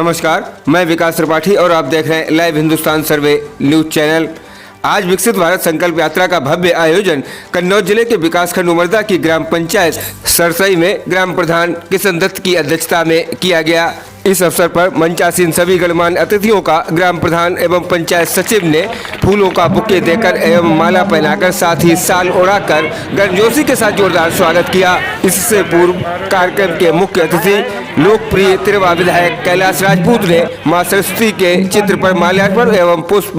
नमस्कार, मैं विकास त्रिपाठी और आप देख रहे हैं लाइव हिंदुस्तान सर्वे न्यूज चैनल। आज विकसित भारत संकल्प यात्रा का भव्य आयोजन कन्नौज जिले के विकासखंड उमरदा की ग्राम पंचायत सरसई में ग्राम प्रधान किशन दत्त की अध्यक्षता में किया गया। इस अवसर पर मंचासीन सभी गणमान्य अतिथियों का ग्राम प्रधान एवं पंचायत सचिव ने फूलों का बुके देकर एवं माला पहनाकर साथ ही साल ओढ़ाकर गर्मजोशी के साथ जोरदार स्वागत किया। इससे पूर्व कार्यक्रम के मुख्य अतिथि लोकप्रिय तिरवा विधायक कैलाश राजपूत ने मां सरस्वती के चित्र पर माल्यार्पण एवं पुष्प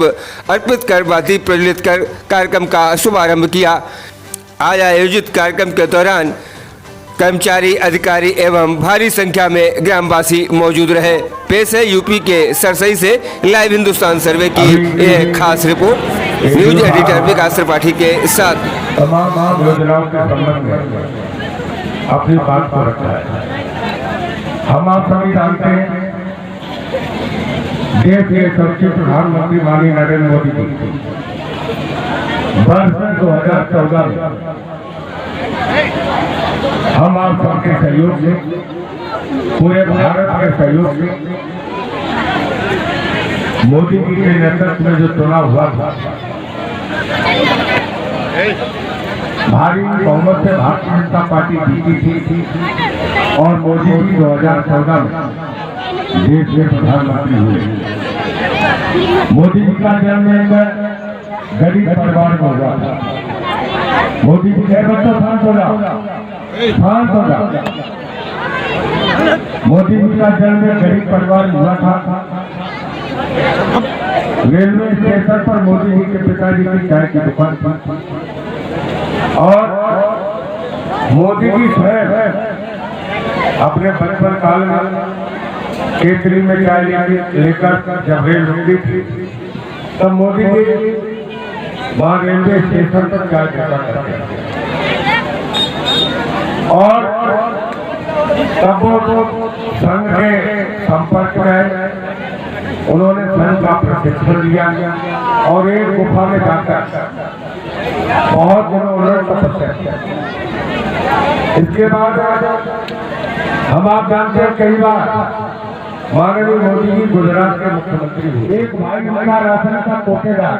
अर्पित कर व दीप प्रज्वलित कर कार्यक्रम का शुभारंभ किया। आज आयोजित कार्यक्रम के दौरान कर्मचारी, अधिकारी एवं भारी संख्या में ग्रामवासी मौजूद रहे। पेश है यूपी के सरसई से लाइव हिंदुस्तान सर्वे की एक खास रिपोर्ट न्यूज एडिटर विकास त्रिपाठी के साथ। तमाम योजनाओं के संबंध में अपनी बात को रखा है। हम आप सभी जानते हैं देश के सबसे प्रधानमंत्री माननीय नरेंद्र मोदी जी वर्ष 2014 हम आप सबके सहयोग से, पूरे भारत के सहयोग से मोदी जी के नेतृत्व में जो चुनाव हुआ था, भारी बहुमत से भारतीय जनता पार्टी जीती थी और मोदी जी 2014 में देश के प्रधानमंत्री हुए। मोदी जी का जन्म गरीब परिवार में हुआ था। मोदी जी के बच्चों शांत हो जाओ। मोदी जी का जन्म गरीब परिवार में हुआ था। रेलवे स्टेशन पर मोदी जी के पिताजी की चाय की दुकान थी और मोदी जी स्वयं अपने बचपन काल में केतली में चाय लेकर जब रेल रुकती थी तब मोदी जी वहां रेलवे स्टेशन पर चाय पीता करते थे और तब वो संघ के संपर्क में उन्होंने संघ का प्रशिक्षण लिया और एक गुफा में जाकर बहुत दिनों उन्होंने तपस्या किया। इसके बाद हम आप जानते हैं कई बार माननीय मोदी जी गुजरात के मुख्यमंत्री हुए। एक भाई उनका राशन का कोटेदार,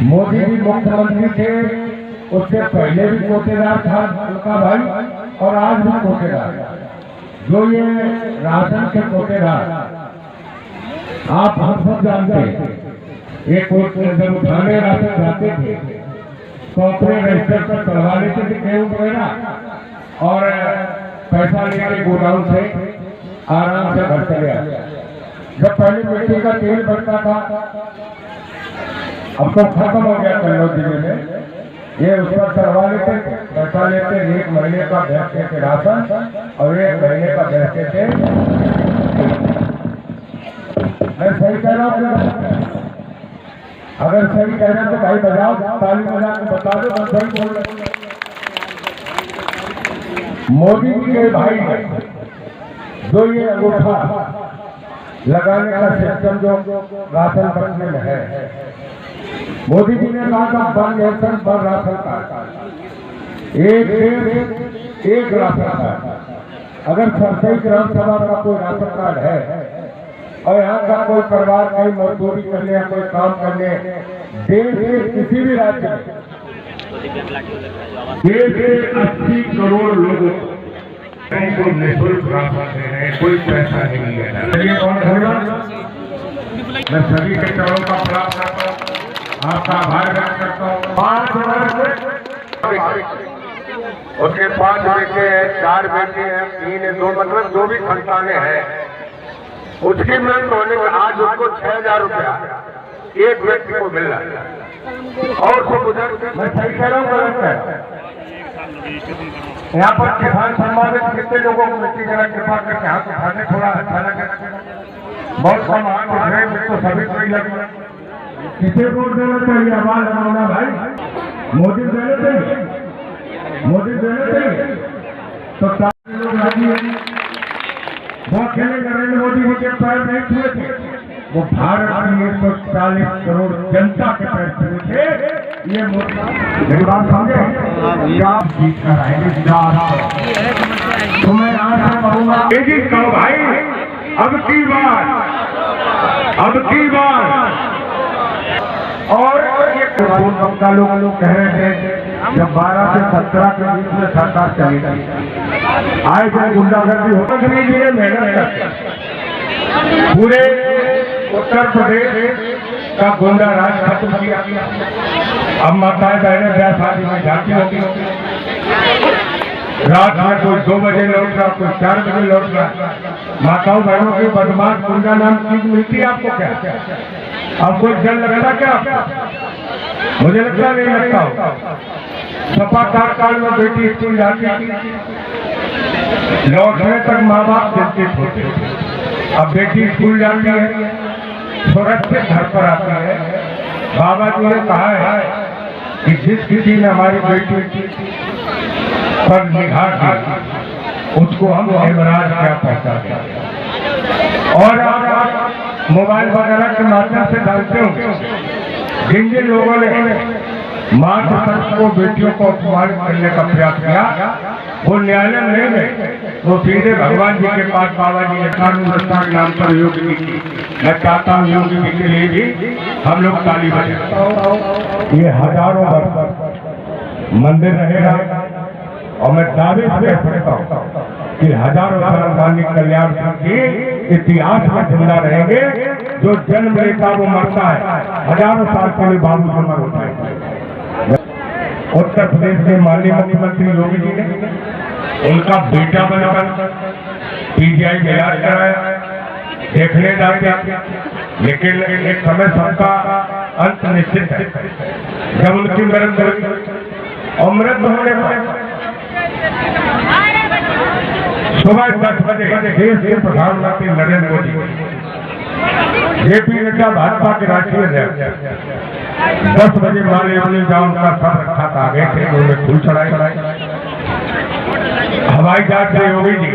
मोदी जी मुख्यमंत्री थे, उससे पहले भी कोटेदार था उनका भाई और आज भी कोटेदार। जो ये राशन के कोटेदार आप हम सब जानते हैं, एक जब उठाने राशन जाते थे तो अपने रजिस्टर पर चढ़वा लेते थे गेहूं वगैरह और पैसा लेकर गोदाम से आराम से घर चले आते। जब पहले मिट्टी का तेल बनता था, अब तो खत्म हो गया कन्नौज जिले में, ये उस पर चढ़वा लेते थे, पैसा लेते, एक महीने का बेचते थे राशन और एक महीने का बेचते थे। मैं सही कह रहा हूँ? अगर सही कह रहे हैं तो भाई बजाओ, ताली बजा के बता दो मैं सही बोल रहा हूँ। मोदी जी के भाई ने जो ये अंगूठा लगाने का सिस्टम जो राशन बनने में है, मोदी जी ने कहा one nation one ration card, एक राशन कार्ड। अगर सरसई ग्राम सभा का कोई राशन कार्ड है और यहाँ का कोई परिवार कोई मजदूरी करने या कोई काम करने देश के किसी भी राज्य में देश के 80 करोड़ लोगों को निःशुल्क राशन दे रहे हैं, कोई पैसा नहीं है। चलिए कौन खरीदा? मैं सभी के चरणों का प्रणाम करता हूँ, आपका आभार व्यक्त करता हूँ। 5 वर्ष उसके 5 बेटे हैं, 4 बेटे हैं, 3 है, 2 मतलब जो भी संतानें हैं उसकी मृत्यु होने में आज उसको 6,000 रुपया एक व्यक्ति को मिल रहा है और उसको गुजर। मैं सही कह रहा हूँ गलत है? यहाँ पर किसान सम्मान में कितने लोगों को मिट्टी जरा कृपा करके हाथ उठाने थोड़ा अच्छा लगे। बहुत कम हाथ उठ रहे हैं तो सभी को ही लगे। किसे वोट देना चाहिए? आवाज लगाना भाई। मोदी देना चाहिए, मोदी देना चाहिए तो सारे लोग राजी हैं। वो अकेले नरेंद्र मोदी जी के पैर नहीं छुए थे, वो भारत की 140 करोड़ जनता के पैर छुए थे। ये मेरी बात समझे? आप जीत कर आएंगे। तो मैं यहाँ से कहूँगा भाई अब की बार और ये का लोग कह रहे थे जब 12 से 17 के बीच में सरकार चलेगी, आए थे गुंडागर्दी होने के लिए मेहनत करते पूरे उत्तर प्रदेश का गुंडा राज खत्म किया। अब माताएं बहनें ब्याह शादी में जाती होती, रात में कोई 2 बजे लौट रहा, कोई 4 बजे लौट रहा। माताओं बहनों की बदमाश गुंडा नाम चीज मिलती है आपको क्या? अब कोई जल लगता क्या? मुझे लगता नहीं लगता हो। सपा कार्यकाल में बेटी स्कूल जाती, लौटने तक माँ बाप चिंतित होते। अब बेटी स्कूल जाती है, सुरक्षित घर पर आती है। बाबा जी ने कहा है कि जिस किसी ने हमारी बेटी पर निगाह की उसको हम हेमराज क्या पहचानते हैं। और आप मोबाइल वगैरह के माध्यम से जानते हो जिन जिन लोगों ने मातृ को बेटियों को अपमानित करने का प्रयास किया वो न्यायालय में नहीं गए, वो सीधे भगवान जी के पास बाबा जी ने कानून व्यवस्था के नाम पर योगी की। मैं चाहता हूँ योगी जी के लिए भी हम लोग ताली बजाएं। ये हजारों वर्ष मंदिर रहेगा और मैं दावे से कह सकता हूँ कि हजारों साल गांधी कल्याण सिंह जी इतिहास में जिंदा रहेंगे। जो जन्म लेता वो मरता है, हजारों साल पहले बाबू जी मर होता है। उत्तर प्रदेश के माननीय मुख्यमंत्री योगी जी ने उनका बेटा बनाकर पीजीआई में इलाज कराया, देखने जाते, लेकिन एक समय सबका अंत निश्चित है। जब उनकी मृत्यु और मृत्यु होने पर सुबह 10 बजे देश के प्रधानमंत्री नरेंद्र मोदी, जेपी नड्डा भाजपा के राष्ट्रीय अध्यक्ष 10 बजे माले जाऊन का सब रखा था, आगे थे उन्होंने फूल चढ़ाए। हवाई जहाज से योगी जी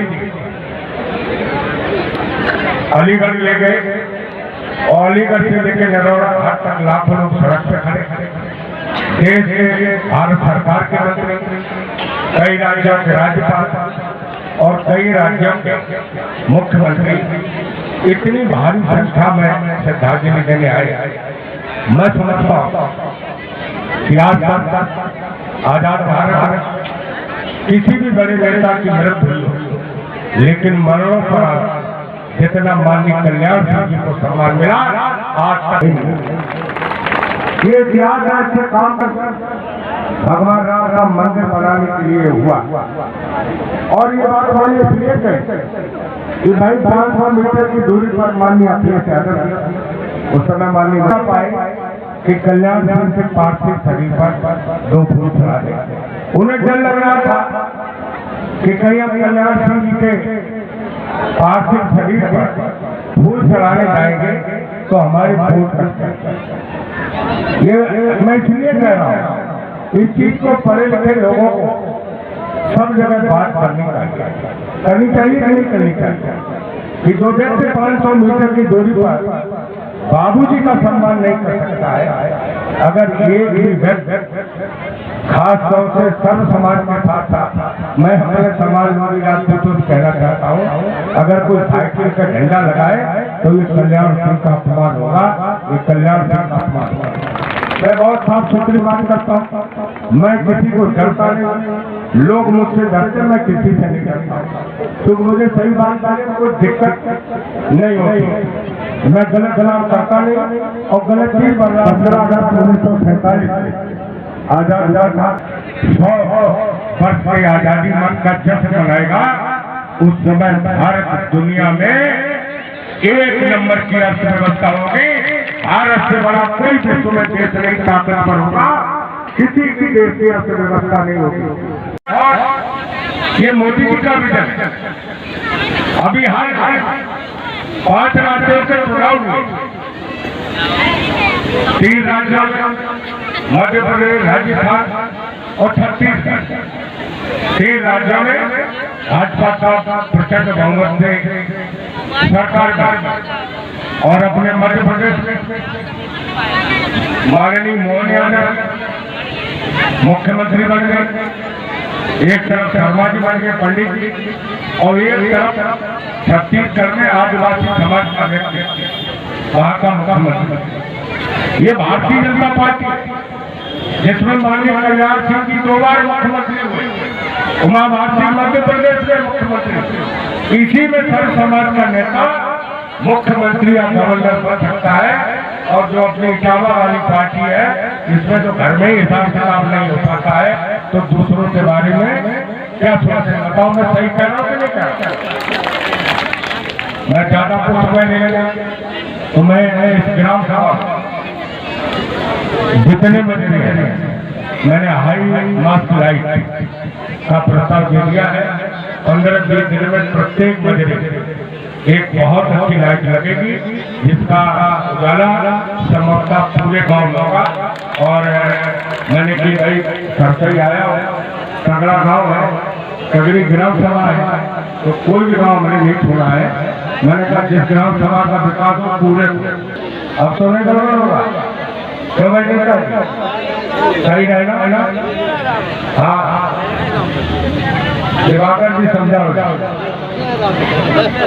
अलीगढ़ ले गए और अलीगढ़ से लेकर नरौरा घाट तक लाखों लोग सड़क पे खड़े। देश के भारत सरकार के मंत्री, कई राज्यों के राज्यपाल और कई राज्यों के मुख्यमंत्री इतनी भारी संख्या में श्रद्धांजलि देने आए। मैं समझता हूँ कि आज तक आजाद भारत में किसी भी बड़े नेता की मृत्यु हुई हो, लेकिन मरणोपरांत जितना माननीय कल्याण सिंह जी को सम्मान मिला आज तक ये इतिहास आज से काम कर भगवान राम का मंदिर बनाने के लिए हुआ। और ये बात मैंने इसलिए कही कि भाई 500 मीटर की दूरी पर माननीय अखिलेश यादव उस समय माननीय बता पाए कि कल्याण सिंह से पार्थिव शरीर पर 2 फूल चढ़ा दे। उन्हें डर लग रहा था कि कहीं हम कल्याण सिंह जी के पार्थिव शरीर पर फूल चढ़ाने जाएंगे तो हमारी वोट कट। ये मैं इसलिए कह रहा हूँ इस चीज को पढ़े लिखे लोगों को सब जगह बात करनी चाहिए नहीं करनी चाहिए कि जो व्यक्ति 500 मीटर की दूरी पर बाबूजी का सम्मान नहीं कर सकता है, अगर ये भी व्यक्ति खास तौर से सर्व समाज के साथ साथ मैं हमारे समाज वाली राजपूतों से कहना चाहता हूँ, अगर कोई साइकिल का झंडा लगाए तो ये कल्याण सिंह का अपमान होगा, ये कल्याण सिंह का अपमान होगा। मैं बहुत साफ सुथरी बात करता हूँ, मैं किसी को डरता नहीं, लोग मुझसे डरते, मैं किसी से नहीं डरता, तो मुझे सही बात करने में कोई दिक्कत नहीं होती। मैं गलत गलाम करता नहीं और गलत चीज बन रहा। 15 अगस्त 1947 आजाद था, 100 वर्ष की आजादी मन का जश्न मनाएगा। उस समय भारत दुनिया में 1 नंबर की अर्थव्यवस्था होगी। भारत से बड़ा कोई विश्व में देश नहीं ताकतवर होगा, किसी की देश की अर्थव्यवस्था नहीं होगी। और ये मोदी जी का विजन है। अभी हाल 5 राज्यों के चुनाव हुए, 3 राज्यों में मध्य प्रदेश, राजस्थान और छत्तीसगढ़, 3 राज्यों में भाजपा का प्रचंड बहुमत से सरकार बनी। और अपने मध्य प्रदेश में माननीय मोहन यादव मुख्यमंत्री बन गए। एक तरफ शर्मा जी बन गए पंडित जी, और एक तरफ छत्तीसगढ़ में आदिवासी समाज का व्यक्ति, वहाँ का मुख्यमंत्री। ये भारतीय जनता पार्टी जिसमें माननीय कल्याण सिंह जी 2 बार मुख्यमंत्री हुए, उमा भारती मध्य प्रदेश के मुख्यमंत्री, इसी में सर्व समाज का नेता मुख्यमंत्री या गवर्नर बन सकता है। और जो अपनी इटावा वाली पार्टी है, इसमें तो घर में ही हिसाब किताब नहीं हो पाता है, तो दूसरों के बारे में क्या सोचते बताओ। मैं सही कह रहा हूँ कि नहीं कह रहा? मैं ज्यादा कुछ समय नहीं लेगा, तो मैं इस ग्राम सभा जितने मजरे हैं मैंने हाई मास्क लाइट का प्रस्ताव दे दिया है। 15-20 दिन में प्रत्येक मजरे एक बहुत अच्छी लाइट लगेगी, जिसका उजाला समझता पूरे गांव में होगा। और मैंने की भाई सरसई आया, तगड़ा गांव है, तगड़ी ग्राम सभा है, तो कोई भी गांव मैंने नहीं छोड़ा है। मैंने कहा जिस ग्राम सभा का विकास हो पूरे, अब तो नहीं गड़बड़ होगा, क्यों भाई नहीं करेगा? सही रहेगा ना? हाँ, दिवाकर जी समझाओ,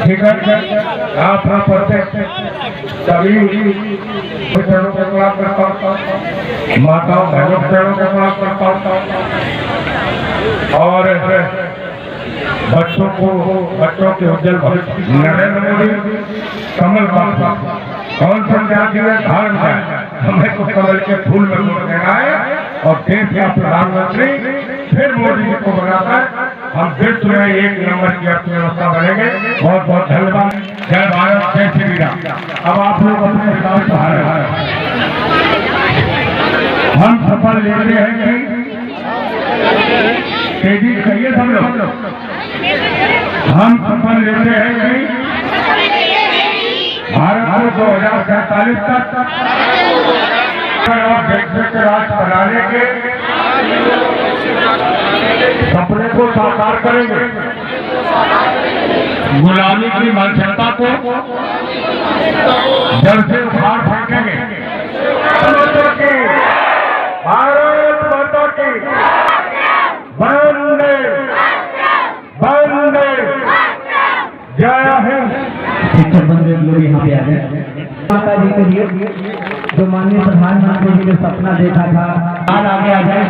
ठीक है। आप पढ़ते सभी चरणों के प्रणाम करता हूँ, माताओं बहनों के चरणों के प्रणाम करता हूँ, और बच्चों के उज्जवल भविष्य नरेंद्र मोदी कमल बाबा कौन समझाती है धारण है, हमें तो कमल के फूल में वोट देना है। और देश का प्रधानमंत्री फिर मोदी जी को बनाता है, हम विश्व में 1 नंबर की अर्थव्यवस्था बनेंगे। बहुत बहुत धन्यवाद। जय भारत, जय श्री राम। अब आप लोग अपने हिसाब से हारे हम सफल लेते हैं कि तेजी कहिए सब लोग, हम सफल लेते हैं कि भारत को 2047 तक विकसित राष्ट्र बनाने के सपने को साकार करेंगे, गुलामी की मानसिकता को जड़ से उखाड़ फेंकेंगे। भारत माता की वंदे वंदे जय हिंद। शिक्षक बंधु लोग यहाँ पे आ गए। माता जी के लिए जो माननीय प्रधानमंत्री जी ने सपना देखा था, आज आगे आ जाए।